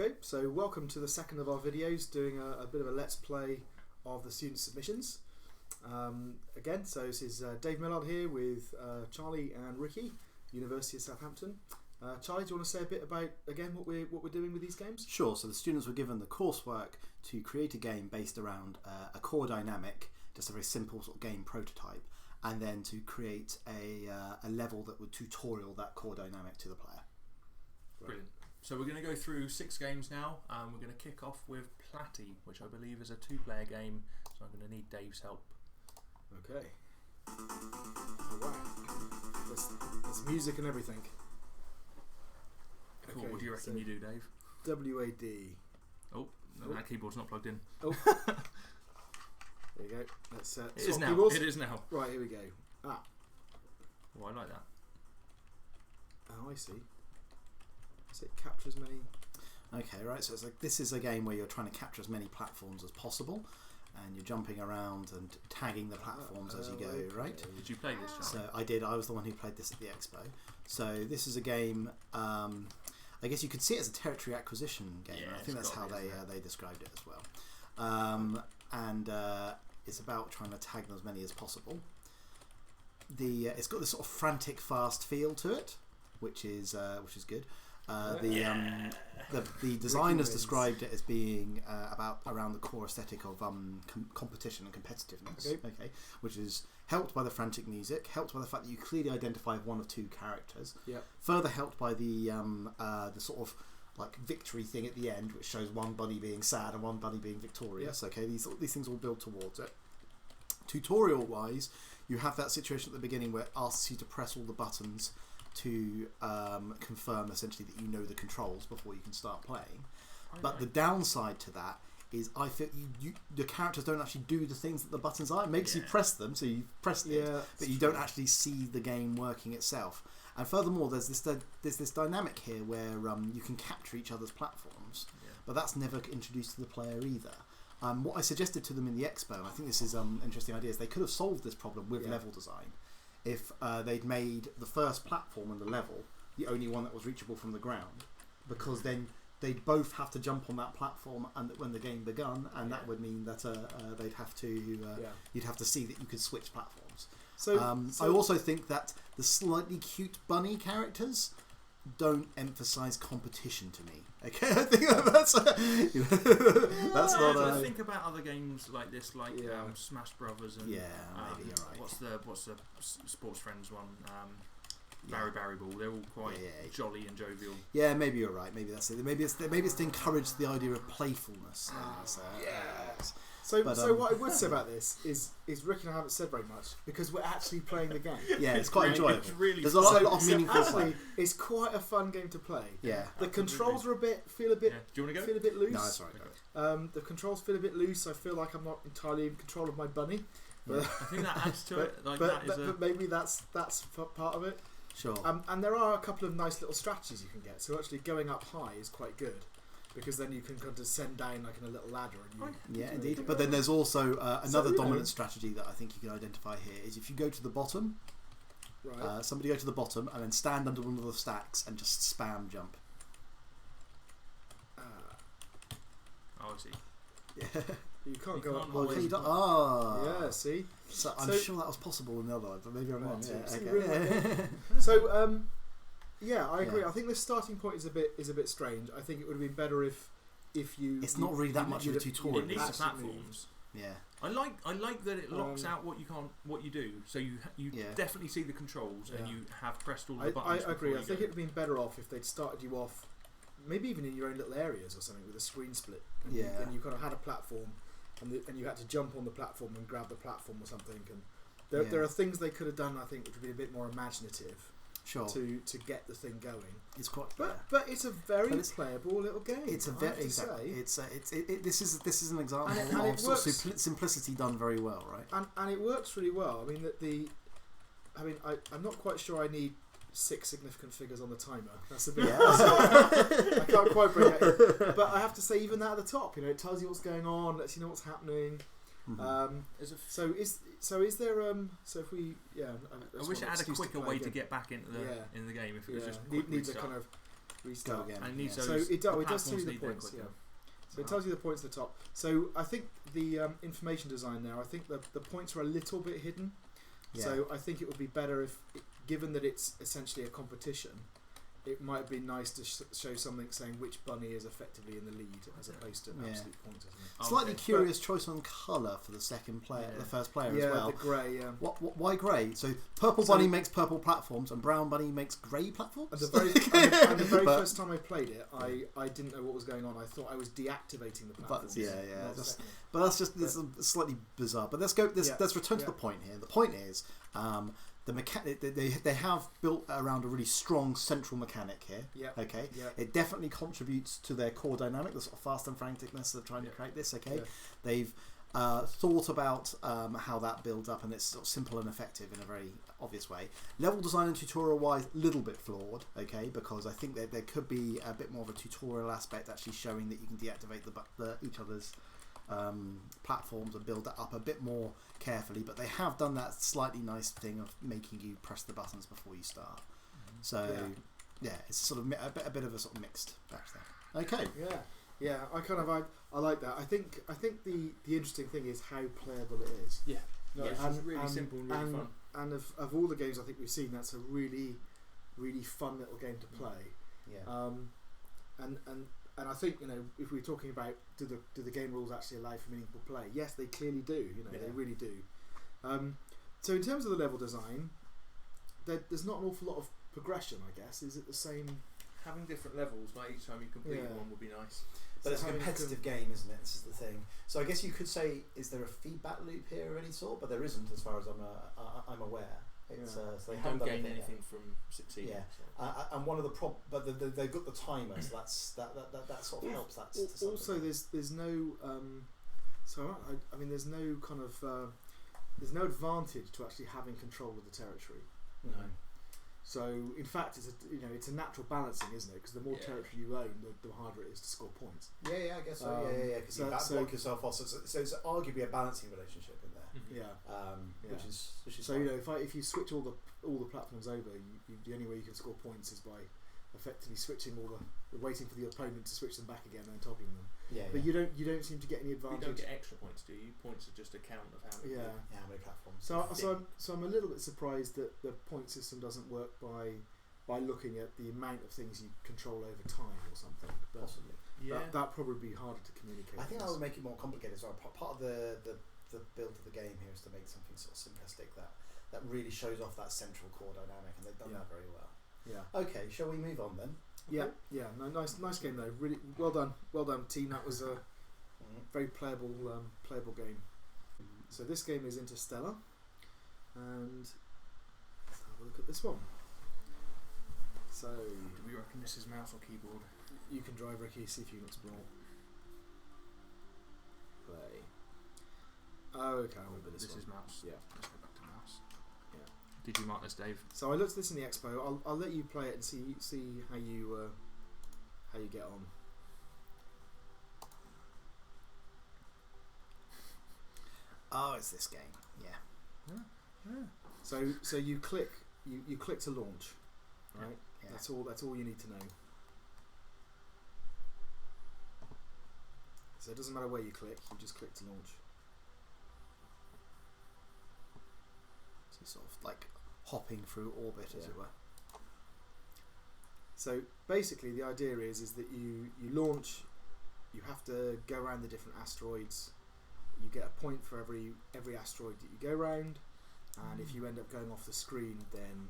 Okay, so welcome to the second of our videos doing a bit of a let's play of the student submissions. Again, so this is Dave Millard here with Charlie and Ricky, University of Southampton. Charlie, do you want to say a bit about, again, what we're doing with these games? Sure, so the students were given the coursework to create a game based around a core dynamic, just a very simple sort of game prototype, and then to create a level that would tutorial that core dynamic to the player. Brilliant. So we're going to go through 6 games now. We're going to kick off with Platty, which I believe is a 2-player game, so I'm going to need Dave's help. Okay. Oh, wow. There's music and everything. Cool, Okay, what do you reckon you do, Dave? WAD. Oh, no, that keyboard's not plugged in. Oh. There you go. Let's It is now. keyboards. It is now. Right, here we go. Ah. Oh, I like that. Oh, I see. So it captures many. Okay, right, so it's like this is a game where you're trying to capture as many platforms as possible, and you're jumping around and tagging the platforms as you go, okay. right? Did you play this, Charlie? So I did, I was the one who played this at the expo. So this is a game, I guess you could see it as a territory acquisition game, Yeah, and I think that's how they described it as well. It's about trying to tag them as many as possible. It's got this sort of frantic, fast feel to it, which is good. The designers described it as being around the core aesthetic of competition and competitiveness, okay, which is helped by the frantic music, helped by the fact that you clearly identify one of 2 characters, further helped by the sort of like victory thing at the end, which shows one bunny being sad and one bunny being victorious. Okay, these things all build towards it. Tutorial wise, you have that situation at the beginning where it asks you to press all the buttons to confirm essentially that you know the controls before you can start playing. But the downside to that is I feel the characters don't actually do the things that the buttons are. It makes you press them, so you press it, but you don't actually see the game working itself. And furthermore, there's this dynamic here where you can capture each other's platforms, but that's never introduced to the player either. What I suggested to them in the expo, and I think this is an interesting idea, is they could have solved this problem with level design if they'd made the first platform and the level the only one that was reachable from the ground, because then they'd both have to jump on that platform and when the game begun, and that would mean that they'd have to you'd have to see that you could switch platforms. So I also think that the slightly cute bunny characters don't emphasise competition to me. Okay, I think that's not. I think about other games like this, like Smash Brothers and maybe you're right. What's the Sports Friends one? Barry Ball. They're all quite jolly and jovial. Yeah, maybe you're right. Maybe that's it. Maybe it's to encourage the idea of playfulness. So what I would say about this is Rick and I haven't said very much because we're actually playing the game. Yeah, it's quite enjoyable. It's really There's a lot of meaningful play. It's quite a fun game to play. Yeah, the controls are feel a bit. Do you want to go? Feel a bit loose. No, that's right. The controls feel a bit loose. I feel like I'm not entirely in control of my bunny. But, I think that adds to it. But maybe that's part of it. Sure. And there are a couple of nice little strategies you can get. So actually going up high is quite good, because then you can kind of descend down like in a little ladder. And indeed. But then there's also another dominant strategy that I think you can identify here is if you go to the bottom, somebody go to the bottom and then stand under one of the stacks and just spam jump. Oh, I see. Yeah. You can't go up high. Yeah, see? So I'm sure that was possible in the other one, but maybe I'm wrong. So, I agree. I think the starting point is a bit strange. I think it would have been better if you. It's not really that much of a tutorial. It needs the platforms. Yeah. I like that it locks out what you do. So you definitely see the controls and you have pressed all the buttons. I agree. I think it would have been better off if they'd started you off, maybe even in your own little areas or something with a screen split. And you kind of had a platform. And you had to jump on the platform and grab the platform or something. And there are things they could have done, I think, which would be a bit more imaginative. Sure. To get the thing going. It's quite. But it's a very playable little game. It's a very exactly. This is an example of sort of simplicity done very well, right? And it works really well. I mean I'm not quite sure I need 6 significant figures on the timer. That's a bit. I can't quite bring it in. But I have to say, even that at the top, it tells you what's going on, lets you know what's happening. So is there so if we I wish it had a quicker way to get back into the game if it was just needs a kind of restart again. And it needs Yeah. So those, it the does tell platforms you the need them points. Yeah. quicker. So it tells you the points at the top. So I think the information design there, I think the points are a little bit hidden. Yeah. So I think it would be better if, given that it's essentially a competition, it might be nice to show something saying which bunny is effectively in the lead as opposed to absolute points. Isn't it? Slightly curious choice on colour for the second player, the first player as well. The grey. Yeah. Why grey? So purple bunny makes purple platforms, and brown bunny makes grey platforms. And the very first time I played it, I didn't know what was going on. I thought I was deactivating the platforms. But that's just slightly bizarre. But let's return to the point here. The point is, the mechanic they have built around a really strong central mechanic here. Yeah. Okay. Yeah. It definitely contributes to their core dynamic, the sort of fast and franticness of trying to create this. Okay. Yeah. They've thought about how that builds up, and it's sort of simple and effective in a very obvious way. Level design and tutorial wise, a little bit flawed. Okay, because I think that there could be a bit more of a tutorial aspect, actually showing that you can deactivate each other's platforms and build that up a bit more carefully, but they have done that slightly nice thing of making you press the buttons before you start. So it's sort of a bit of a sort of mixed batch there. Okay. Yeah, I like that. I think the interesting thing is how playable it is. Yeah. No, Yeah, it's and- just really and- simple and really and- fun. And of all the games I think we've seen, that's a really, really fun little game to play. Yeah. And I think, you know, if we're talking about do the game rules actually allow for meaningful play? Yes, they clearly do. You know, they really do. So in terms of the level design, there's not an awful lot of progression, I guess. Is it the same? Having different levels, like each time you complete one, would be nice. But it's a having competitive game, isn't it? This is the thing. So I guess you could say, is there a feedback loop here of any sort? But there isn't, as far as I'm aware. It's, so they You haven't don't done gain anything anything yet. from succeeding. Yeah. And one of the but they've got the timer, so that sort of helps that. To some Also, degree. there's no I mean there's no kind of there's no advantage to actually having control of the territory. No. So in fact, it's a natural balancing, isn't it? Because the more territory you own, the harder it is to score points. Yeah, I guess so. Because you backblock yourself off. So it's arguably a balancing relationship in there. Which is so fine. you know if you switch all the platforms over, the only way you can score points is by effectively switching waiting for the opponent to switch them back again and then topping them. But you don't seem to get any You advantage. don't get extra points, do you? Points are just a count of how many. How many platforms. So I'm a little bit surprised that the point system doesn't work by looking at the amount of things you control over time or something. But Possibly. that probably be harder to communicate. I think that would make it more complicated as well. Part of the build of the game here is to make something sort of simplistic that really shows off that central core dynamic, and they've done that very well. Yeah. Okay, shall we move on then? Okay. Yeah. No, nice game though. Really well done, team. That was a very playable game. So this game is Interstellar, and let's have a look at this one. So Do we reckon this is mouse or keyboard? you can drive, Ricky. See if you can explore. Play. Oh, okay. I remember this one. Is mouse. Yeah. Let's go back to mouse. Yeah. Did you mark this, Dave? So I looked at this in the expo. I'll let you play it and see how you get on. Oh, it's this game. Yeah. So you click to launch, right? Yeah. That's all you need to know. So it doesn't matter where you click, you just click to launch. So sort of like hopping through orbit, as it were. So basically the idea is that you launch, you have to go around the different asteroids. You get a point for every asteroid that you go around, and if you end up going off the screen, then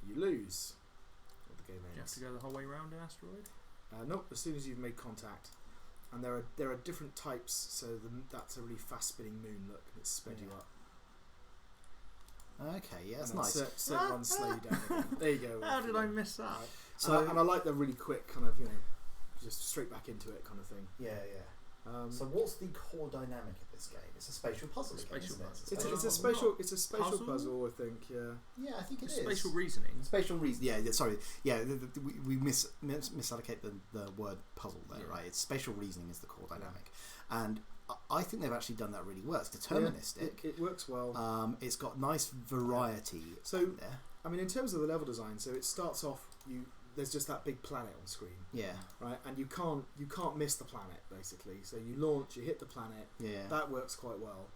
you lose. Or the game ends. Do you have to go the whole way around an asteroid? Nope. As soon as you've made contact, and there are different types. So that's a really fast spinning moon. Look, it's sped you up. Okay, yeah, that's And nice. Certain ones slow you down. Again. There you go. How did I miss that? So and I like the really quick kind of just straight back into it kind of thing. Yeah. So what's the core dynamic of this game? It's a spatial puzzle. It's a spatial puzzle, I think. Yeah, I think it is. Spatial reasoning. Spatial reason. Yeah. Sorry. Yeah. We misallocate the word puzzle there, right? It's spatial reasoning is the core dynamic, and I think they've actually done that really well. It's deterministic. It works well. It's got nice variety. So there. I mean, in terms of the level design, so it starts off there's just that big planet on screen. Yeah. Right, and you can't miss the planet basically. So you launch, you hit the planet. Yeah. That works quite well.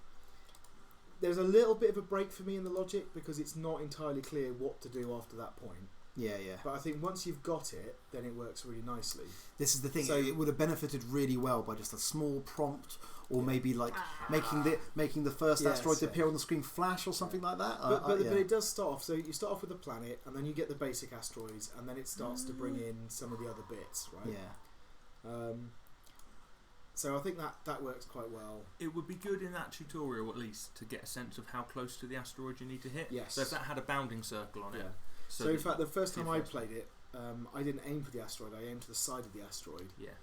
There's a little bit of a break for me in the logic because it's not entirely clear what to do after that point. Yeah. But I think once you've got it, then it works really nicely. This is the thing. So it would have benefited really well by just a small prompt, or maybe like making the first asteroid to appear on the screen flash or something like that. But it does start off. So you start off with the planet, and then you get the basic asteroids, and then it starts to bring in some of the other bits, right? Yeah. So I think that works quite well. It would be good in that tutorial at least to get a sense of how close to the asteroid you need to hit. Yes. So if that had a bounding circle on it. So in fact, the first time I played it, I didn't aim for the asteroid. I aimed to the side of the asteroid. Yeah.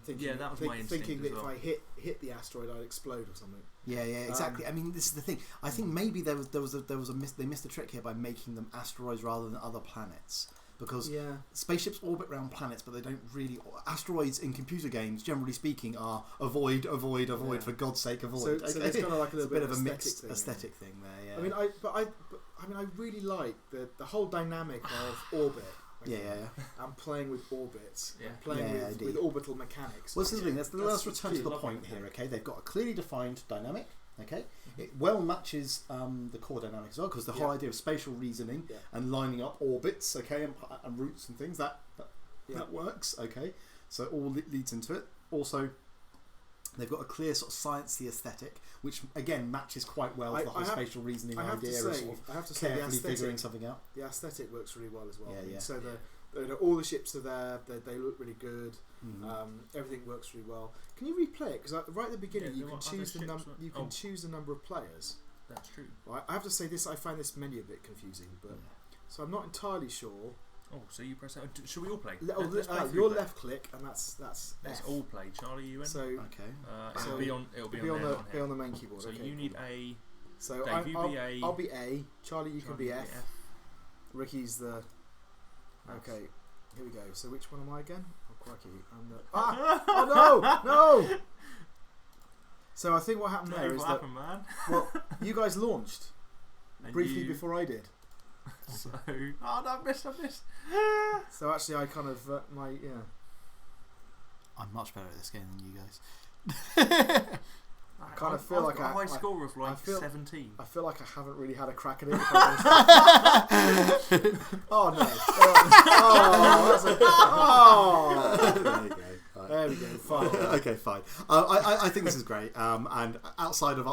Thinking, that was my instinct thinking that as well. if I hit the asteroid, I'd explode or something. Yeah, exactly. I mean, this is the thing. I think maybe they missed a trick here by making them asteroids rather than other planets. Because spaceships orbit around planets, but they don't really. Asteroids in computer games, generally speaking, are avoid, for God's sake, avoid. So there's kind of like a little bit of a mixed thing, aesthetic thing there. Yeah. I mean, I really like the whole dynamic of orbit. And playing with orbits, and playing with orbital mechanics. Well, this is the thing. Let's return to the point here. Okay, they've got a clearly defined dynamic. Okay, it well matches the core dynamic as well, because the whole idea of spatial reasoning and lining up orbits, okay, and routes and things that works. Okay, so it all leads into it. Also, they've got a clear sort of sciencey aesthetic, which again matches quite well with the whole spatial reasoning idea of sort of carefully figuring something out. The aesthetic works really well as well. Yeah. So all the ships are there. They look really good. Everything works really well. Can you replay it? Because right at the beginning, you can choose the choose the number of players. That's true. Right. I have to say this. I find this menu a bit confusing, but so I'm not entirely sure. Oh, so you press that. Should we all play? Your left click, and that's. Let's all play. Charlie, you in? So it'll be on the main keyboard. So okay, you need A. So Dave, you be A. I'll be A. Charlie, you can be F. F. Ricky's the. Okay, here we go. So which one am I again? Oh crikey! Oh no! So I think what happened there is what happened, man? Well, you guys launched briefly before I did. So I missed. So actually, I kind of I'm much better at this game than you guys. I kind of feel like a high score of like 17. I feel like I haven't really had a crack at it. Oh no! There you go. There we go. Fine. Okay, fine. I think this is great. And outside of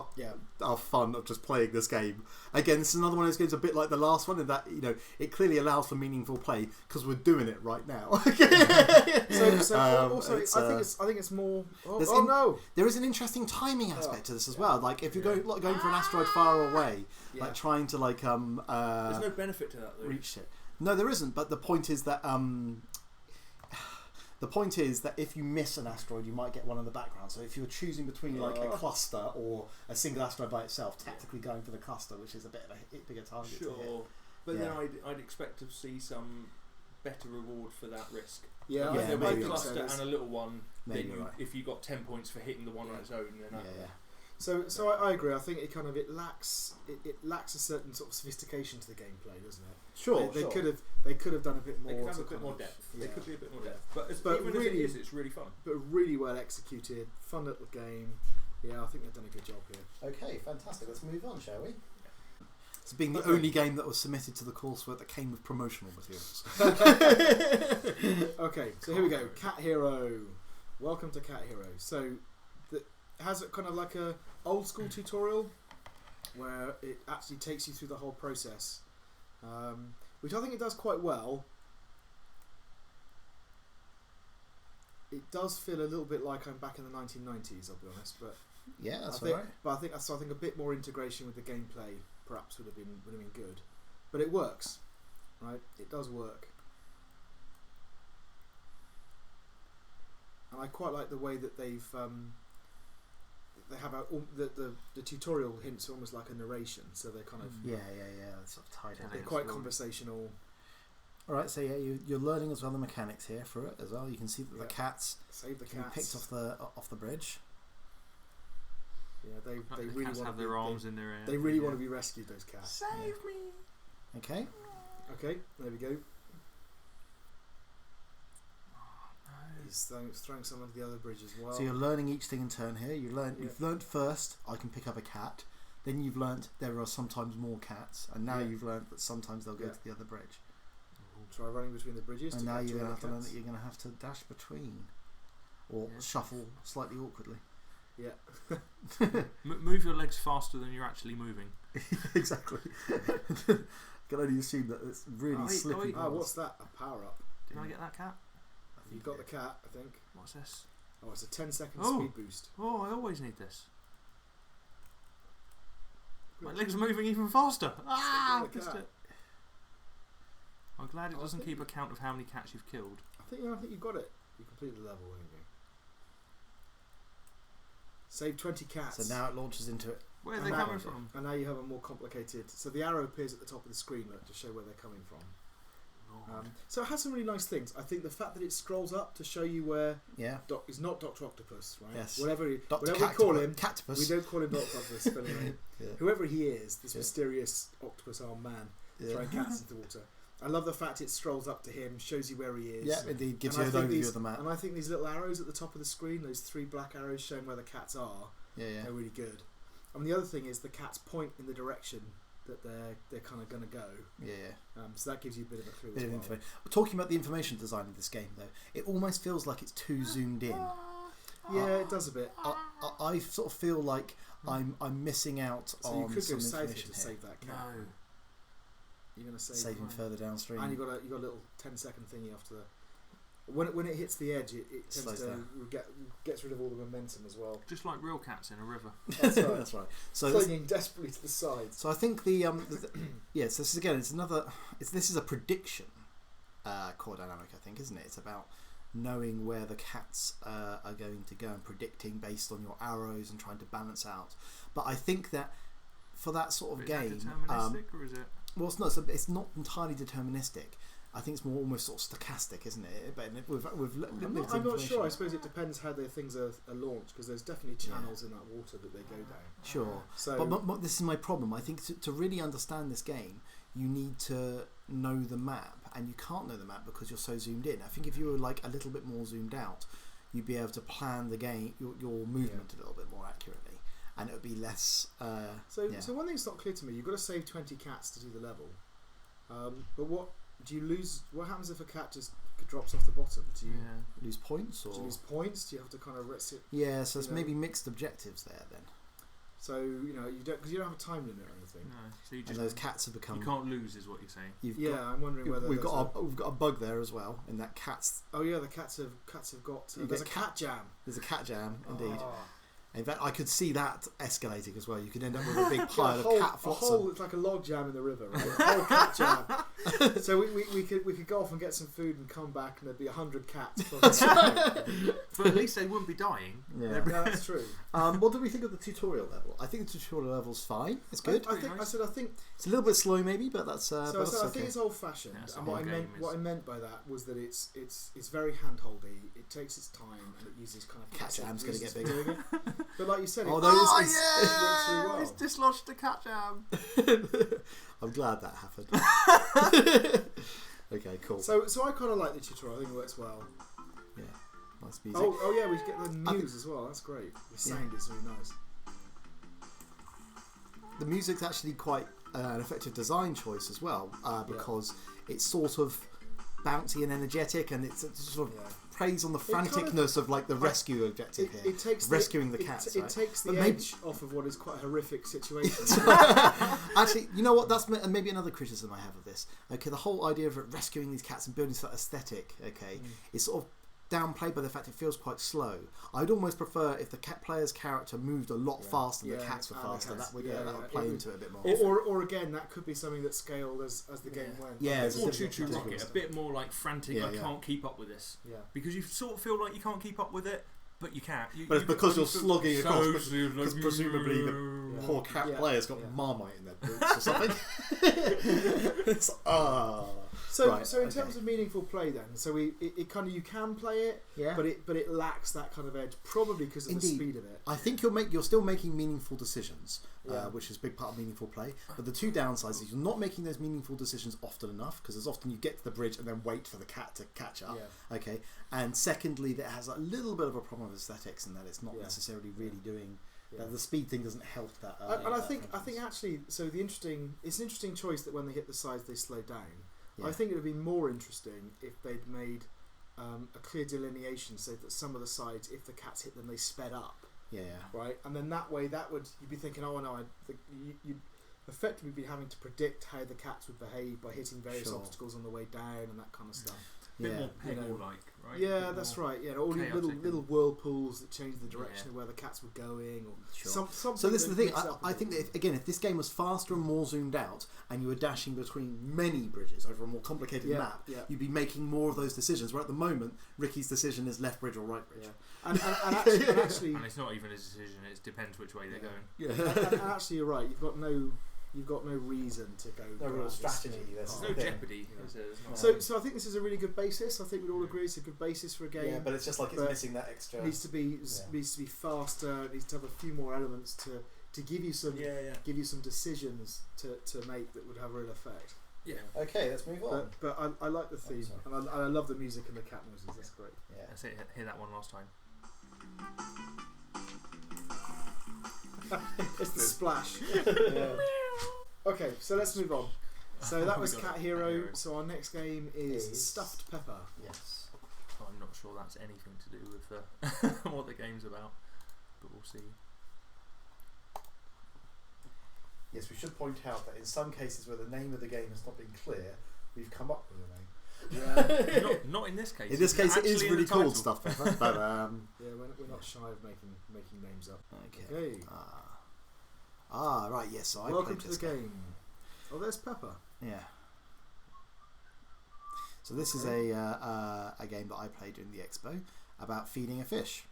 our fun of just playing this game, again, this is another one of those games a bit like the last one in that it clearly allows for meaningful play because we're doing it right now. I think it's more. No! There is an interesting timing aspect to this as well. Like if you're going for an asteroid far away, like trying to there's no benefit to that though. Reach it. No, there isn't. But the point is that if you miss an asteroid, you might get one in the background. So if you're choosing between like a cluster or a single asteroid by itself, tactically going for the cluster, which is a bit of a bigger target. Sure, to hit. but then I'd expect to see some better reward for that risk. Yeah, if there was a maybe cluster and a little one, maybe then if you got 10 points for hitting the one on its own, then So I agree. I think it kind of lacks a certain sort of sophistication to the gameplay, doesn't it? Sure. They could have done a bit more. They could have a bit more depth. Yeah. They could be a bit more depth. But even really, as it is, it's really fun. But really well executed, fun little game. Yeah, I think they've done a good job here. Okay, fantastic. Let's move on, shall we? It's being the only game that was submitted to the coursework that came with promotional materials. Okay, so here we go. Cat Hero. Welcome to Cat Hero. So, it has kind of like a old school tutorial where it actually takes you through the whole process, which I think it does quite well. It does feel a little bit like I'm back in the 1990s, I'll be honest, but yeah, that's right. right. But I think a bit more integration with the gameplay perhaps would have been good, but it works, right? It does work, and I quite like the way that they have the tutorial hints are almost like a narration, so they're kind of sort of tied in. They're quite conversational. All right, so you're learning as well the mechanics here for it as well. You can see that the cats save the can be picked off the bridge. Yeah, they really want to have their arms in their air. They really want to be rescued. Those cats. Save me. Okay. Okay, there we go. he's throwing some of the other bridge as well. So you're learning each thing in turn here. You've learned first I can pick up a cat. Then you've learnt there are sometimes more cats, and now you've learnt that sometimes they'll go to the other bridge. Try running between the bridges. And now you're going to have to learn that you're going to have to dash between, or shuffle slightly awkwardly. Yeah. Move your legs faster than you're actually moving. Exactly. I can only assume that it's really slippy. What's that? A power up. Did I get that cat? You got the cat, I think. What's this? Oh, it's a 10-second speed boost. Oh, I always need this. My legs are moving even faster. I missed it. I'm glad it doesn't keep account of how many cats you've killed. I think you got it. You completed the level, haven't you? Save 20 cats. So now it launches into it. Where are they coming from? And now you have a more complicated... So the arrow appears at the top of the screen, look, to show where they're coming from. So it has some really nice things. I think the fact that it scrolls up to show you where is not Dr. Octopus, right? Yes. Whatever we call him, Cactopus. we don't call him Dr. Octopus. But anyway, whoever he is, this mysterious octopus armed man throwing cats into water. I love the fact it scrolls up to him, shows you where he is. Yeah, indeed, gives you an overview of the map. And I think these little arrows at the top of the screen, those 3 black arrows showing where the cats are, they're really good. And the other thing is the cats point in the direction that they're kind of going to go. So that gives you a bit of a clue as well. Talking about the information design of this game, though, it almost feels like it's too zoomed in. Yeah, it does a bit. I sort of feel like I'm missing out on some information. So you could go south to save that cat. No. You're going to save him further downstream. And you got a little 10-second thingy after the... When it hits the edge, it tends to gets rid of all the momentum as well. Just like real cats in a river. That's right. That's right. So clinging desperately to the side. So I think the yes, this is again. This is a prediction core dynamic. I think, isn't it? It's about knowing where the cats are going to go and predicting based on your arrows and trying to balance out. But I think that for that sort of game, deterministic, or is it? Well, it's not entirely deterministic. I think it's more almost sort of stochastic, isn't it? But I'm not sure. I suppose it depends how the things are launched, because there's definitely channels in that water that they go down. Sure. So, but this is my problem. I think to really understand this game, you need to know the map, and you can't know the map because you're so zoomed in. I think if you were like a little bit more zoomed out, you'd be able to plan the game, your movement a little bit more accurately, and it would be less. So one thing that's not clear to me: you've got to save 20 cats to do the level. But what do you lose? What happens if a cat just drops off the bottom? Do you lose points? Or do you lose points? Do you have to kind of rest it? Yeah, so it's maybe mixed objectives there then. So you don't, because you don't have a time limit or anything. No, so you just, and those cats have become. You can't lose, is what you're saying. I'm wondering whether we've got a bug there as well, in that cats. Oh yeah, the cats have got. There's a cat jam. There's a cat jam, indeed. In fact, I could see that escalating as well. You could end up with a big pile of cat flotsam. It's like a log jam in the river, right? A whole cat jam. So we could go off and get some food and come back, and there'd be 100 cats. But at least they wouldn't be dying. Yeah, that's true. What do we think of the tutorial level? I think the tutorial level's fine. It's good. I think it's a little bit slow, maybe, but that's. I think it's old-fashioned. Yeah, and what I meant by that was that it's very hand-holdy. It takes its time, and it uses kind of cat jam's going to get bigger. But like you said, it it's dislodged the cat jam. I'm glad that happened. Okay, cool. So I kind of like the tutorial. I think it works well. Yeah, nice music. Oh yeah, we get the news as well. That's great. The sound is really nice. The music's actually quite an effective design choice as well, because it's sort of bouncy and energetic, and it's sort of preys on the franticness of like the rescue objective here. It takes rescuing the cats. It takes the edge off of what is quite a horrific situation. Actually, you know what? That's maybe another criticism I have of this. Okay, the whole idea of rescuing these cats and building that aesthetic, is sort of downplayed by the fact it feels quite slow. I'd almost prefer if the cat player's character moved a lot faster and the cats were faster. That would play into it a bit more. Or again, that could be something that scaled as the game went. Yeah, or Choo Choo Rocket, a bit more like frantic. I can't keep up with this. Yeah, because you sort of feel like you can't keep up with it, but you can. But it's because you're slogging across. Because presumably the poor cat player's got Marmite in their boots or something. So Right, so in okay. terms of meaningful play, then, so it kind of, you can play it, Yeah. but it lacks that kind of edge, probably because of the Indeed. speed of it. I think you're still making meaningful decisions, Yeah. which is a big part of meaningful play. But the two downsides is you're not making those meaningful decisions often enough, because as often you get to the bridge and then wait for the cat to catch up. Yeah. Okay, and secondly, that has a little bit of a problem with aesthetics in that it's not Yeah. necessarily really doing. Yeah. The speed thing doesn't help that. And I think franchise. actually, so it's an interesting choice that when they hit the sides they slow down. Yeah. I think it would be more interesting if they'd made a clear delineation so that some of the sides, if the cats hit them, they sped up, Yeah. right? And then that way, you'd be thinking, oh no, you'd effectively be having to predict how the cats would behave by hitting various Sure. obstacles on the way down and that kind of stuff. A bit Yeah. more You know, Peggle-like, right? Yeah, Bit that's more right. Yeah, all these chaotic little and- whirlpools that change the direction Yeah. of where the cats were going, or Sure. something. So this is that the thing. mixes up a I bit. think that if this game was faster and more zoomed out, and you were dashing between many bridges over a more complicated Yeah, map, yeah. you'd be making more of those decisions. Where at the moment, Ricky's decision is left bridge or right bridge. Yeah. And actually, And it's not even a decision; it depends which way they're going. Yeah. and actually, you're right. You've got no reason to go. No real grab this strategy, thing. that's There's the no thing. jeopardy. Yeah. Is there? There's not. So I think this is a really good basis. I think we'd all agree it's a good basis for a game. Yeah, but it's just like it's But missing that extra. It needs to be faster. It needs to have a few more elements to give you some yeah. decisions to make that would have a real effect. Yeah. Okay, let's move on. But I like the theme, sorry. and I love the music and the cat noises. That's great. Yeah. I hear that one last time. It's the splash. Yeah. Okay, so let's move on. So that We was got Cat it, Hero. Cat Hero. So our next game is Is- Stuffed Pepper. Yes. I'm not sure that's anything to do with what the game's about, but we'll see. Yes, we should point out that in some cases where the name of the game has not been clear, we've come up with a name. Yeah, not in this case. In this case, it is actually in really the title. called stuff, but we're not shy of making names up. okay. Okay. Right. Yes. So I Welcome played to this the game. Oh, there's Pepper. Yeah. So this is a game that I played during the expo about feeding a fish.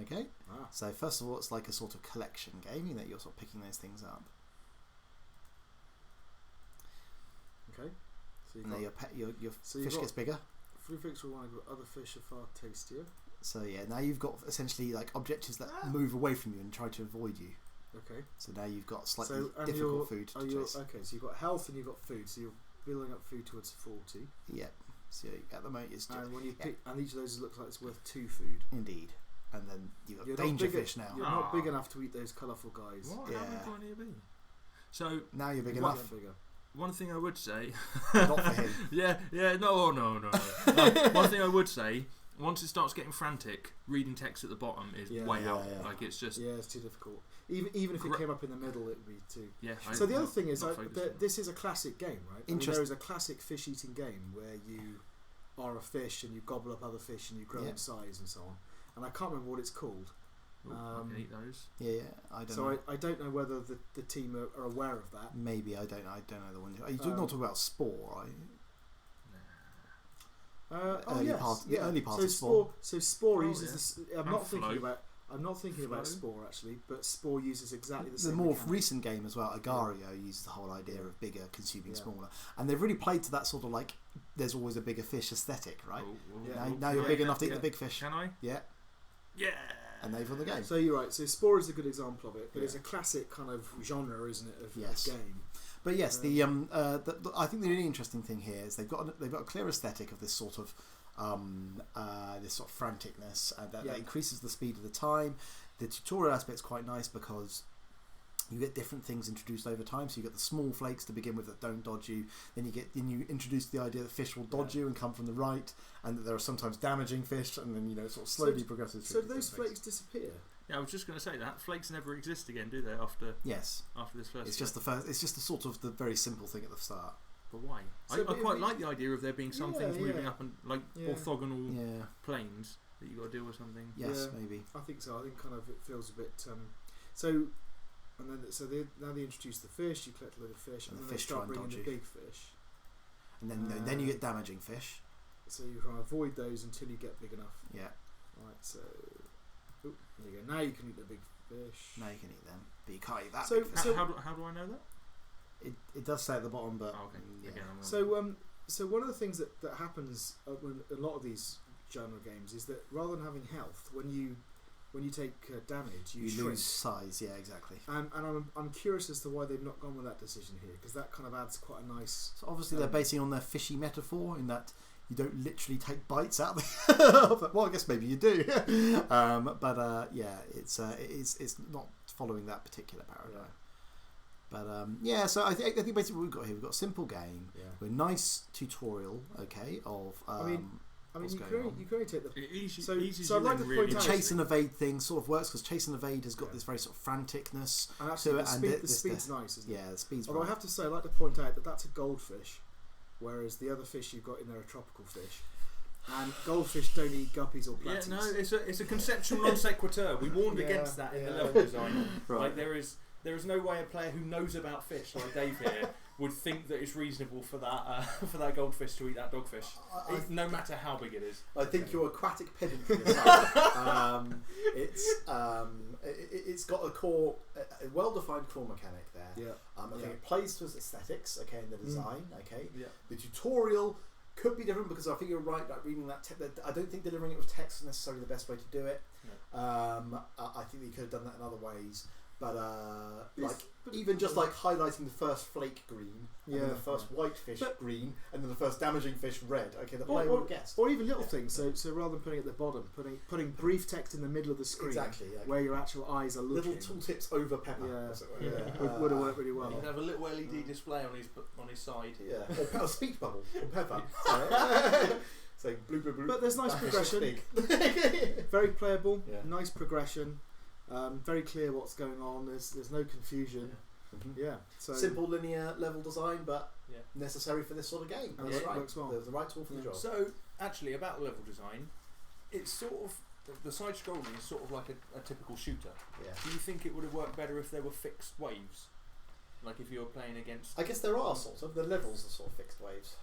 Okay. Ah. So first of all, it's like a sort of collection game, you know, you're sort of picking those things up. Okay. So And then your So you've fish got- gets bigger. Free Fix will want other fish are far tastier. So yeah, now you've got essentially like objectives that move away from you and try to avoid you. Okay. So now you've got slightly So and difficult food to chase. okay, so you've got health and you've got food. So you're building up food towards 40. Yeah. So at the moment it's just And when you yeah. pick, and each of those looks like it's worth 2 food. indeed. And then you've got You're danger not big fish now. You're not big enough to eat those colourful guys. What? Yeah. How big do I need to be? So Now you're big You're enough. bigger. one thing I would say. Not for him. No. One thing I would say. Once it starts getting frantic, reading text at the bottom is Yeah. way out. Yeah. Like it's just Yeah, it's too difficult. Even if it came up in the middle, it would be too. yeah. So the other thing is, not focused on this is a classic game, right? I mean, Interest- there is a classic fish-eating game where you are a fish and you gobble up other fish and you grow Yeah. in size and so on. And I can't remember what it's called. Ooh, I can eat those. Yeah, I don't So know. I don't know whether the team are aware of that. Maybe I don't know the one. Are you not talking about Spore, right? Early yes, part- the yeah. early part so of Spore. So Spore Oh, uses yeah. this. I'm And not thinking Flow. about. I'm not thinking about Flow. Spore actually, but Spore uses exactly the The same. more mechanic. recent game as well, Agario, uses the whole idea of bigger consuming Yeah. smaller, and they've really played to that sort of like there's always a bigger fish aesthetic, right? Yeah. Now you're big enough to eat yeah. the big fish. Can I? Yeah, Yeah. and they've won the game. So you're right. So Spore is a good example of it, but Yeah. it's a classic kind of genre, isn't it, of Yes. game? But yes, I think the really interesting thing here is they've got a clear aesthetic of this sort of franticness that increases the speed of the time. The tutorial aspect's quite nice because you get different things introduced over time. So you get the small flakes to begin with that don't dodge you. Then you introduce the idea that fish will dodge you and come from the right, and that there are sometimes damaging fish, and then sort of slowly progresses. So through those different flakes disappear. Yeah, I was just going to say that flakes never exist again, do they? After Yes, this first. it's just the first. It's just the sort of the very simple thing at the start. But why? So, I but quite like the idea of there being some things moving up and like Yeah. orthogonal Yeah. planes that you got to deal with something. Yes, Yeah. maybe. I think so. I think kind of it feels a bit. Now they introduce the fish. You collect a load of fish, And and the then they fish start try and bringing the dodge you. big fish. And then you get damaging fish. So you try and avoid those until you get big enough. Yeah. Right. So, there you go. Now you can eat the big fish. Now you can eat them, but you can't eat that. So- big fish. so- How do I know that? It does say at the bottom, but Oh, okay. yeah. Again, I'm So So one of the things that happens when a lot of these genre games is that rather than having health, when you take damage, you shrink. lose size. Yeah, exactly. And I'm curious as to why they've not gone with that decision here, because that kind of adds quite a nice. So obviously they're basing on their fishy metaphor in that you don't literally take bites out of it. Well, I guess maybe you do. But it's not following that particular paradigm. Yeah. But so I think basically what we've got a simple game Yeah. with a nice tutorial, okay, of I mean, what's you can going on. only take the. So I'd like to point The out chase and evade thing sort of works because chase and evade has got this very sort of franticness and actually to it, the and speed's nice, isn't it? yeah, the speed's Although right. I have to say, I'd like to point out that that's a goldfish, whereas the other fish you've got in there are tropical fish. And goldfish don't eat guppies or platties. Yeah, no, it's a conceptual non sequitur. We warned against that in the level design. Right. Like there is no way a player who knows about fish, like Dave here, would think that it's reasonable for that goldfish to eat that dogfish, no matter how big it is. I think your aquatic pedantry aside, it's got a well-defined core mechanic there. Yeah. I think it plays to its aesthetics, okay, and the design, okay. Yeah. The tutorial could be different because I think you're right. Like reading that, I don't think delivering it with text is necessarily the best way to do it. No. I think you could have done that in other ways. But even just like highlighting the first flake green, and then the first white fish green, and then the first damaging fish red. Okay, the player would have guessed. Or even little things. So rather than putting it at the bottom, putting brief text in the middle of the screen, Exactly. Yeah. where your actual eyes are looking. Little tooltips over pepper. Yeah. As it were. Would have worked really well. You can have a little LED display on his side. Yeah. Or a speech bubble from pepper. Saying blue, blue, blue. But there's nice that fish progression. is big. Very playable. Yeah. Nice progression. Very clear what's going on. There's no confusion. Yeah. So Simple linear level design, but Yeah. necessary for this sort of game. And That's it right. works well. The right tool for the job. So actually, about level design, it's sort of the side scrolling is sort of like a typical shooter. Yeah. Do you think it would have worked better if there were fixed waves? Like if you were playing against. I guess there are sort of the levels are sort of fixed waves.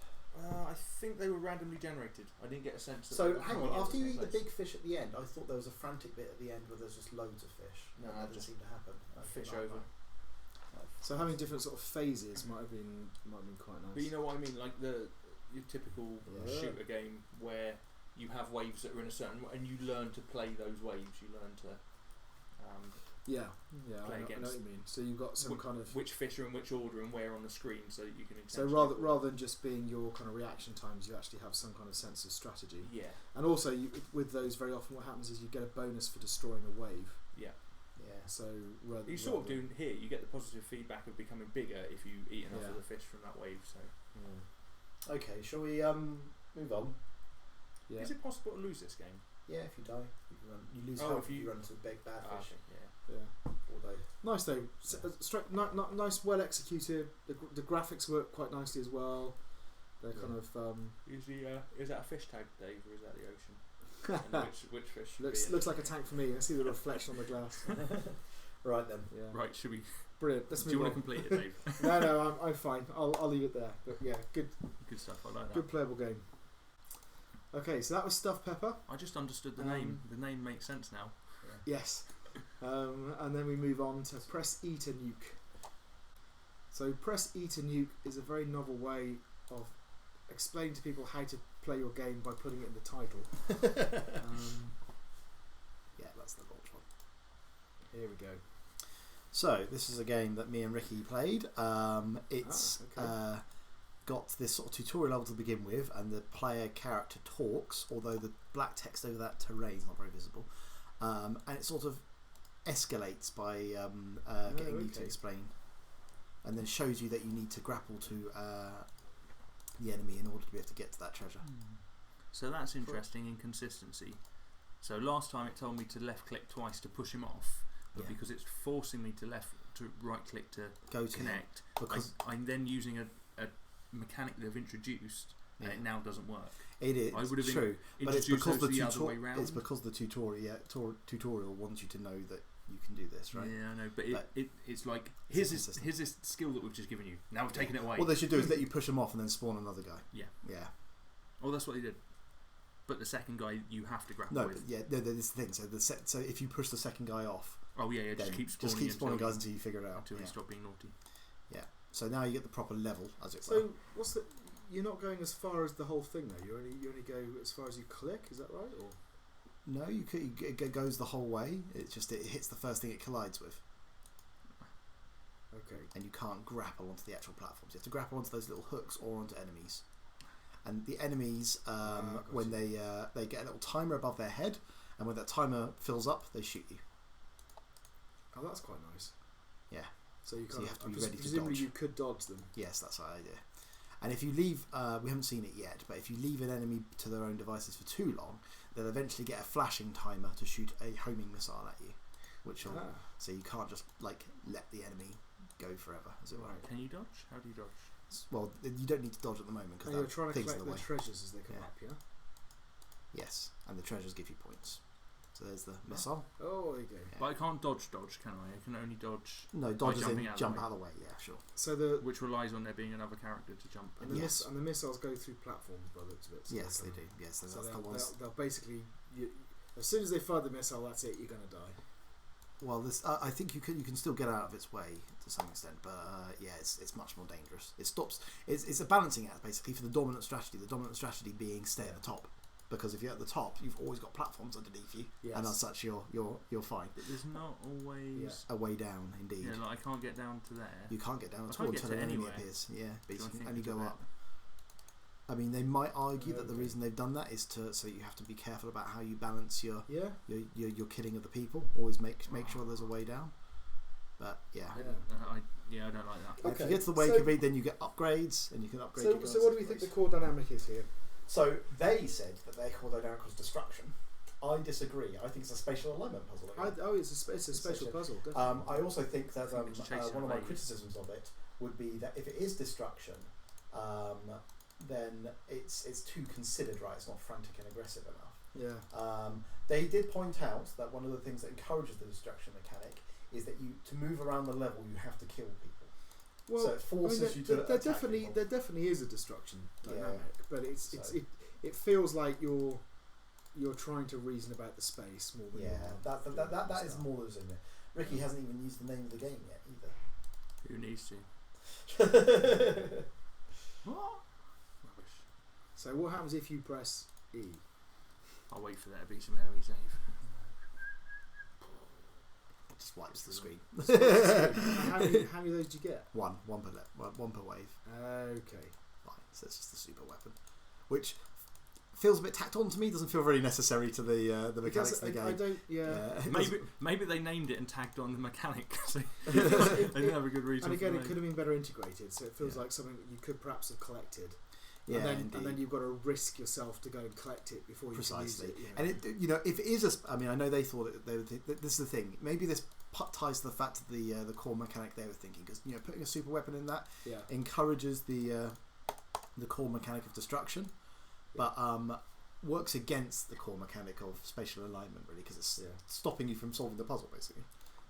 I think they were randomly generated. I didn't get a sense. That they So were hang coming on, in after the you same eat the place. big fish at the end, I thought there was a frantic bit at the end where there's just loads of fish. No, that didn't just seem to happen. a fish Right, over. right. So having different sort of phases might have been quite nice. But you know what I mean, like your typical Yeah. shooter game where you have waves that are in a certain way, and you learn to play those waves. You learn to Yeah, play I know what against you mean. So you've got some kind of. which fish are in which order and where on the screen, so that you can. So rather than just being your kind of reaction times, you actually have some kind of sense of strategy. Yeah. And also, with those, very often what happens is you get a bonus for destroying a wave. Yeah. Yeah. So rather You sort of do here. You get the positive feedback of becoming bigger if you eat enough Yeah. of the fish from that wave. So. Yeah. Okay, shall we move on? Yeah. Is it possible to lose this game? Yeah, if you die, you lose Oh, health if if you- you run into a big bad Ah, fish. okay, yeah. Yeah. Although Nice though. Nice, well executed. The graphics work quite nicely as well. They're kind of Is that a fish tag, Dave, or is that the ocean? And which fish? should be in looks like a tank for me. I see the reflection on the glass. right then. Yeah. it? Right. Should we? Brilliant. Let's Do you move want to on. complete it, Dave? No, I'm fine. I'll leave it there. But yeah, good Good stuff. I like that. good playable game. Okay, so that was Stuffed Pepper. I just understood the name. The name makes sense now. Yes. And then we move on to Press E to Nuke. So Press E to Nuke is a very novel way of explaining to people how to play your game by putting it in the title. Yeah, that's the launch one. Here we go. So this is a game that me and Ricky played. It's okay. got this sort of tutorial level to begin with, and the player character talks, although the black text over that terrain is not very visible. And it sort of escalates by getting you to explain, and then shows you that you need to grapple to the enemy in order to be able to get to that treasure. So that's interesting inconsistency. So last time it told me to left click twice to push him off, but Yeah. because it's forcing me to right click to Go to connect, because I'm then using a mechanic they've introduced, and it now doesn't work. it is I would have true, but it's introduced because those the other way round. it's because the tutorial wants you to know that you can do this, right? Yeah, I know, but it's like it's here's this skill that we've just given you. Now we've taken it away. What they should do is let you push them off and then spawn another guy. Yeah. Yeah. Oh, that's what they did. But the second guy you have to grapple No, with. but yeah, no, this is the thing. So if you push the second guy off, Oh yeah, just then keep spawning until guys until you figure it out. until Yeah. you stop being naughty. So now you get the proper level, as it were. So what's the? you're not going as far as the whole thing though. You only go as far as you click. Is that right? Or no, it goes the whole way. It's just it hits the first thing it collides with. Okay. And you can't grapple onto the actual platforms. You have to grapple onto those little hooks or onto enemies. And the enemies, when they get a little timer above their head, and when that timer fills up, they shoot you. Oh, that's quite nice. Yeah. So you have to be ready to presumably dodge. you could dodge them. Yes, that's the idea. And if you leave, we haven't seen it yet, but if you leave an enemy to their own devices for too long, they'll eventually get a flashing timer to shoot a homing missile at you, which will so you can't just like let the enemy go forever, as it were. Can you dodge? How do you dodge? Well, you don't need to dodge at the moment because you're trying to collect the the way. treasures as they come up. Yeah. Yes, and the treasures give you points. So there's the missile. Oh, there you go. Yeah. But I can't dodge, can I? I can only dodge. No, dodge is in jump out out of the way. Yeah, sure. So which relies on there being another character to jump. And the missiles go through platforms by the looks of it. So yes, they do. Yes, so that's the ones. They'll basically, as soon as they fire the missile, that's it. You're going to die. Well, this I think you can still get out of its way to some extent, but yeah, it's much more dangerous. It stops. It's a balancing act basically for the dominant strategy. The dominant strategy being stay at the top, because if you're at the top, you've always got platforms underneath you, and as such, you're fine. But there's not always a way down, indeed. Yeah, like I can't get down to there. You can't get down at all until an enemy appears. Yeah, basically, and you go up. I mean, they might argue that the reason they've done that is so you have to be careful about how you balance your killing of the people. Always make sure there's a way down. But I don't like that. Okay. If you get to the way you can read, then you get upgrades, and you can upgrade. So what do we think the core dynamic is here? So they said that their core dynamic was destruction. I disagree. I think it's a spatial alignment puzzle. It's a spatial puzzle. Definitely. I also think that one of my criticisms of it would be that if it is destruction, then it's too considered, right? It's not frantic and aggressive enough. Yeah. They did point out that one of the things that encourages the destruction mechanic is that to move around the level, you have to kill people. Well, so it forces you to there definitely is a destruction dynamic, but it feels like you're trying to reason about the space more than that is more that's in there. Ricky hasn't even used the name of the game yet either. Who needs to? What? Rubbish. So what happens if you press E? I'll wait for there to be some enemy save. Just wipes the screen. How many of those do you get? One per wave. Okay. Fine. So it's just the super weapon, which feels a bit tacked on to me. Doesn't feel very necessary to the mechanics of the game. I don't. Maybe they named it and tagged on the mechanic. So they didn't have a good reason. And again, it could have been better integrated. So it feels like something that you could perhaps have collected. Yeah, and then you've got to risk yourself to go and collect it before you can use it. And if it is I mean, I know they thought this is the thing. Maybe this ties to the fact of the core mechanic they were thinking, because putting a super weapon in that encourages the core mechanic of destruction, but works against the core mechanic of spatial alignment, really, because it's stopping you from solving the puzzle, basically.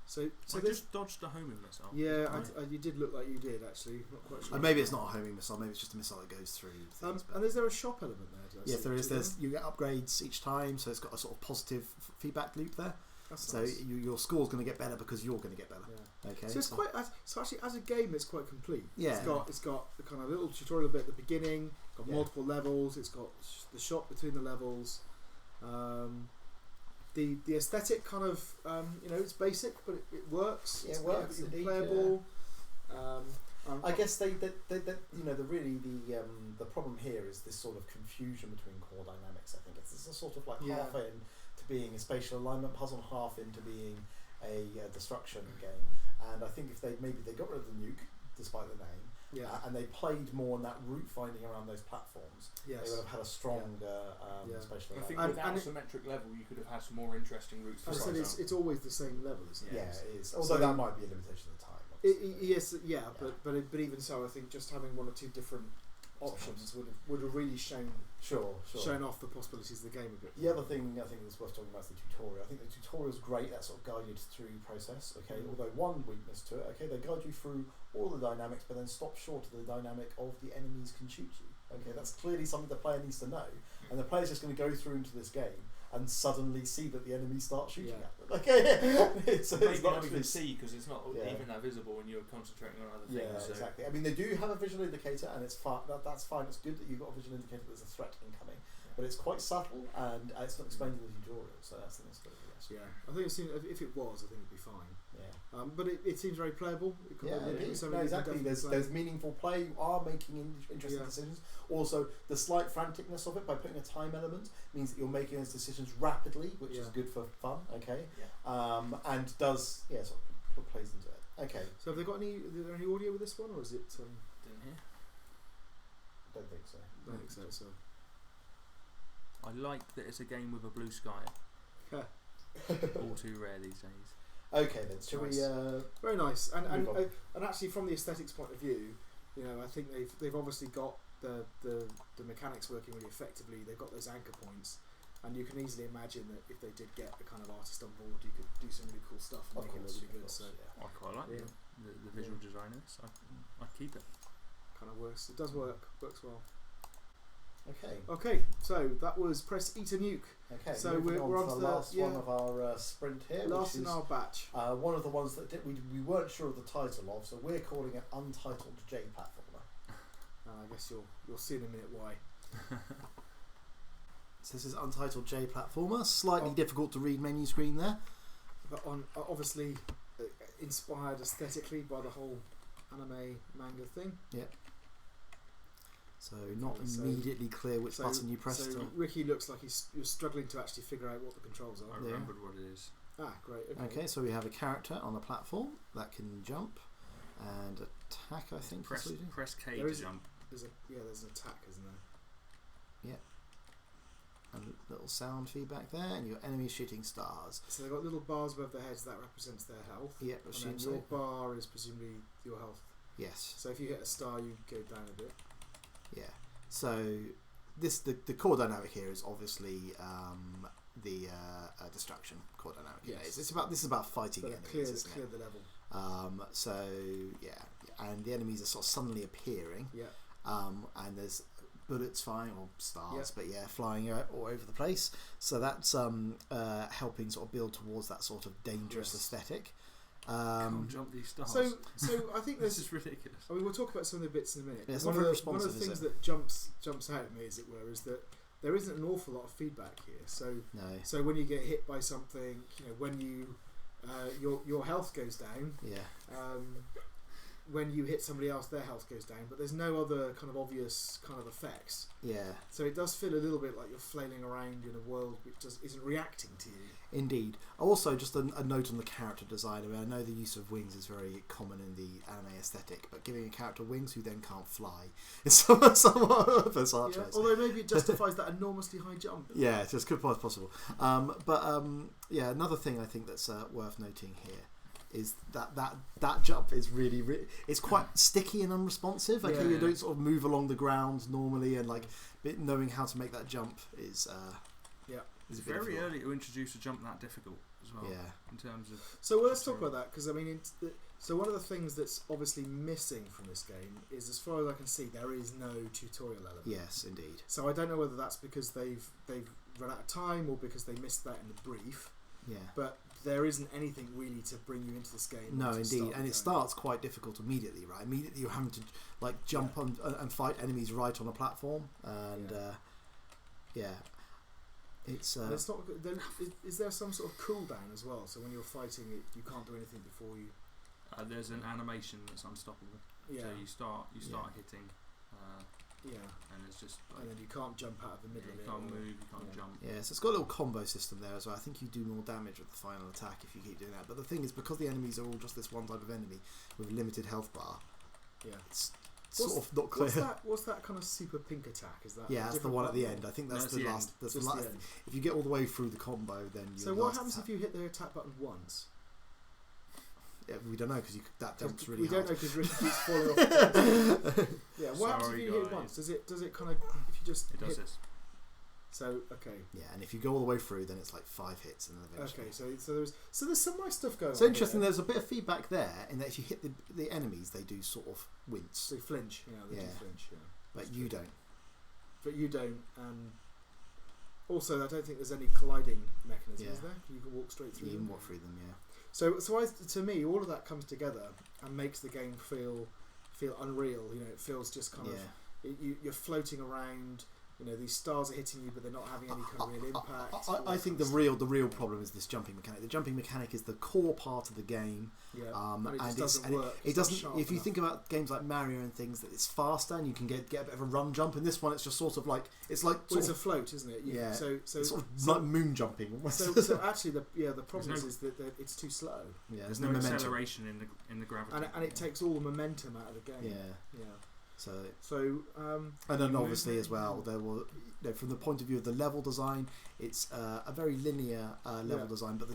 So I just dodged the homing missile. Yeah, you did look like you did, actually. Not quite sure. Maybe it's not a homing missile. Maybe it's just a missile that goes through things. And is there a shop element there? Yes, there is. You get upgrades each time, so it's got a sort of positive feedback loop there. That's so nice. Your score's going to get better because you're going to get better. Yeah. Okay. So it's quite. So actually, as a game, it's quite complete. Yeah. It's got the kind of little tutorial bit at the beginning. Got multiple levels. It's got the shop between the levels. The aesthetic kind of it's basic, but it works. Yeah, it works. It's playable. I guess the problem here is this sort of confusion between core dynamics. I think it's a sort of like half in to being a spatial alignment puzzle, half into being a destruction game. And I think if they got rid of the nuke, despite the name, and they played more on that route finding around those platforms, they would have had a stronger spatial alignment. I think without a symmetric level, you could have had some more interesting routes. I said it's always the same level, isn't it? Yeah, it is. Although that might be a limitation of the time. But even so, I think just having one or two different options would have really shown off the possibilities of the game a bit. The other thing I think that's worth talking about is the tutorial. I think the tutorial is great. That sort of guided through process. Okay, although one weakness to it. Okay, they guide you through all the dynamics, but then stop short of the dynamic of the enemies can shoot you. Okay, that's clearly something the player needs to know, and the player's just going to go through into this game and suddenly see that the enemy starts shooting Yeah. at them. Okay, it's Maybe not not even just- see because it's not Yeah. even that visible when you're concentrating on other things. Yeah, so. exactly. I mean, they do have a visual indicator, and it's fine. That's fine. It's good that you've got a visual indicator that there's a threat incoming, but it's quite subtle and it's not explained in the tutorial. So that's the next bit. Yeah, I think if it was, I think it'd be fine. Yeah. But it seems very playable. Yeah, indeed. No, exactly. There's meaningful play. You are making interesting decisions. Also, the slight franticness of it by putting a time element means that you're making those decisions rapidly, which is good for fun. Okay. Yeah. And does sort of plays into it. Okay. So have they got any? Is there any audio with this one, or is it? Didn't hear. Don't think so. I think so. So. I like that it's a game with a blue sky. Yeah. All too rare these days. Okay then. Shall Nice. we? Very nice, and move on. actually from the aesthetics point of view, I think they've obviously got the mechanics working really effectively. They've got those anchor points, and you can easily imagine that if they did get a kind of artist on board, you could do some really cool stuff and make it look really good. So I quite like Yeah. the visual design of this. I'd keep it. kind of works. It does works well. Okay. Okay, so that was Press Eat a Nuke. Okay. So moving we're on on to to the the- last one of our sprint here. Last which in is our batch. one of the ones that we weren't sure of the title of, so we're calling it Untitled J-Platformer. I guess you'll see in a minute why. So this is Untitled J-Platformer. Slightly difficult to read menu screen there. But obviously inspired aesthetically by the whole anime manga thing. So not So- immediately clear which button you press. So Ricky looks like you're struggling to actually figure out what the controls I are. remembered what it is. Ah, great. Okay, so we have a character on a platform that can jump and attack, I think. Press is what you do. K There to is- jump. There's an attack, isn't there? And a little sound feedback there, and your enemy is shooting stars. So they've got little bars above their heads that represents their health. Yep, And assume then so. your bar is presumably your health. Yes. So if you hit a star, you go down a bit. Yeah. So the core dynamic here is obviously the destruction core dynamic. Yes. This is about fighting But enemies, clear isn't the it? level. So yeah, and the enemies are sort of suddenly appearing. Yeah. And there's bullets flying, or stars, Yep. but flying all over the place. So that's helping sort of build towards that sort of dangerous Yes. aesthetic. Can't jump these stars. So I think this there's. is ridiculous. I mean, we'll talk about some of the bits in a minute. Yeah, it's one, not of very the, one of the responsive, is things it? that jumps out at me, as it were, is that there isn't an awful lot of feedback here. So No. when you get hit by something, when you your health goes down. Yeah. When you hit somebody else, their health goes down, but there's no other kind of obvious kind of effects. Yeah. So it does feel a little bit like you're flailing around in a world which isn't reacting to you. Indeed. Also, just a note on the character design. I mean, I know the use of wings is very common in the anime aesthetic, but giving a character wings who then can't fly is somewhat bizarre choice. Although maybe it justifies that enormously high jump. Yeah, it's as good as possible. Another thing I think that's worth noting here is that jump is really it's quite sticky and unresponsive. Okay, you don't sort of move along the ground normally, and knowing how to make that jump is It's very early to introduce a jump that difficult as well. Yeah. In terms of. So let's talk about that, because I mean, so one of the things that's obviously missing from this game is, as far as I can see, there is no tutorial element. Yes, indeed. So I don't know whether that's because they've run out of time or because they missed that in the brief. Yeah. But there isn't anything really to bring you into this game. No, to indeed, start and going. it starts quite difficult immediately, right? Immediately you're having to jump on and fight enemies right on a platform, and it's And it's not. Is there some sort of cooldown as well? So when you're fighting it, you can't do anything before you. There's an animation that's unstoppable. Yeah. So you start hitting. And it's just. And then you can't jump out of the middle of You it. can't or- move. You can't jump. yeah, so it's got a little combo system there as well. I think you do more damage with the final attack if you keep doing that. But the thing is, because the enemies are all just this one type of enemy with a limited health bar, Yeah. it's sort of not clear. What's that kind of super pink attack? Is that? Yeah, that's the different one at the button? end. I think No, that's it's the the last. end. That's the Just the last. end. If you get all the way through the combo, then you. So what happens if you hit the attack button once? Yeah, we don't know because that jumps really we hard. don't know because Ricky keeps falling off. The yeah, what happens if Sorry, you hit it guys. once? Does it kind of if you just It does hit? this. So okay, Yeah, and if you go all the way through, then it's like 5 hits, and then eventually. okay. So there's some nice stuff going on. So interesting. here. There's a bit of feedback there in that if you hit the enemies, they do sort of wince, They flinch. They do Yeah. flinch. Yeah. but you don't. But you don't. Also, I don't think there's any colliding mechanism, is there? You can walk straight through them. You can walk through them, yeah. So to me, all of that comes together and makes the game feel unreal. You know, it feels just kind of you're floating around. You know, these stars are hitting you, but they're not having any kind of real impact. I think the real problem is this jumping mechanic. The jumping mechanic is the core part of the game. And it just doesn't work. It doesn't. If you think about games like Mario and things, that it's faster and you can get a bit of a run jump. In this one, it's just sort of like it's like it's a float, isn't it? So it's sort of like moon jumping. So actually, the problem is that it's too slow. Yeah, there's no acceleration in the gravity, and it takes all the momentum out of the game. Yeah. So and then obviously as well, there will, from the point of view of the level design, it's a very linear level design, but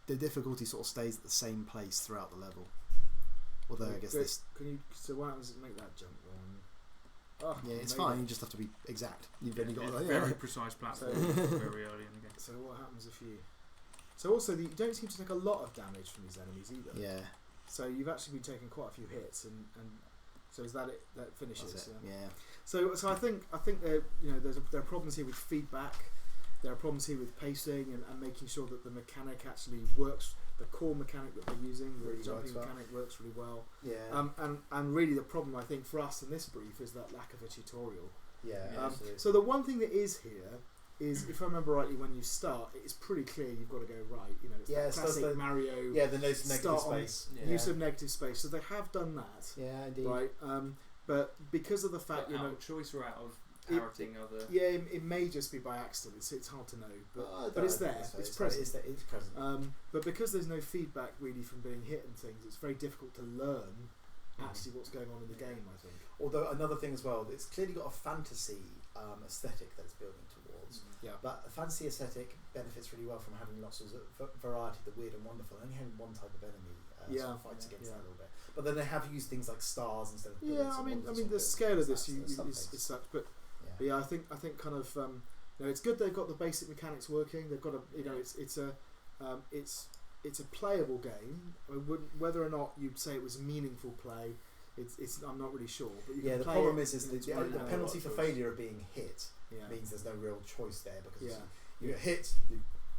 the difficulty sort of stays at the same place throughout the level. Although I guess this. So what happens is make that jump on? It's fine. You just have to be exact. You've only got very precise platform very early in the game. So what happens if you? So also you don't seem to take a lot of damage from these enemies either. Yeah. So you've actually been taking quite a few hits and so is that it? That finishes. That's it. Yeah. So I think there there are problems here with feedback. There are problems here with pacing and making sure that the mechanic actually works. The core mechanic that they're using, the jumping mechanic, works really well. Yeah. And really the problem I think for us in this brief is that lack of a tutorial. Yeah. So the one thing that is here is, if I remember rightly, when you start, it's pretty clear you've got to go right. You know, it's that classic Mario. Yeah, the use of negative space. Use of negative space. So they have done that. Yeah, indeed. Right. But because of the fact, out of choice or out of parroting other. Yeah, it may just be by accident. It's hard to know, but it's there. It's present. It's present. But because there's no feedback really from being hit and things, it's very difficult to learn actually what's going on in the game. I think. Although another thing as well, it's clearly got a fantasy aesthetic that it's building towards. Yeah. But a fantasy aesthetic benefits really well from having lots of variety, the weird and wonderful. Only having one type of enemy sort of fights against that a little bit. But then they have used things like stars instead of bullets. I mean the scale of this is such, but yeah, I think kind of it's good they've got the basic mechanics working. They've got it's a playable game. Whether or not you'd say it was meaningful play, it's I'm not really sure. But you can the play problem it, is the penalty for failure of being hit means there's no real choice there because you get hit.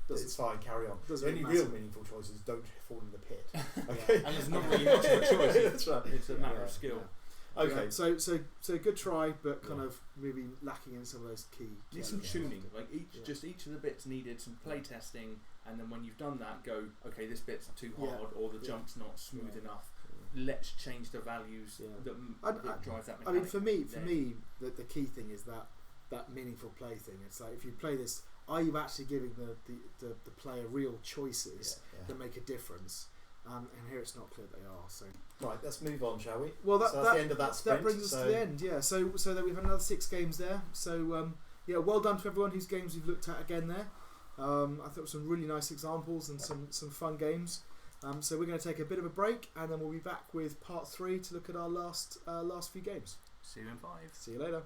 It's fine, carry on. The only real meaningful choice is don't fall in the pit. Okay, and there's not really much of a choice. That's right. It's a matter of skill. Yeah. Okay, so good try, but kind of maybe lacking in some of those key. Need some tuning, like each of the bits needed some play testing, and then when you've done that, go okay, this bit's too hard, or the jump's not smooth enough. Let's change the values that drive that mechanic. I mean, for me, the key thing is that meaningful play thing. It's like if you play this, are you actually giving the player real choices that make a difference? And here it's not clear they are. So right, let's move on, shall we? Well, that's the end of that sprint. That brings us to the end. Yeah. So that we've had another 6 games there. So well done to everyone whose games you've looked at again there. I thought some really nice examples and some fun games. So we're going to take a bit of a break, and then we'll be back with part 3 to look at our last few games. See you in 5. See you later.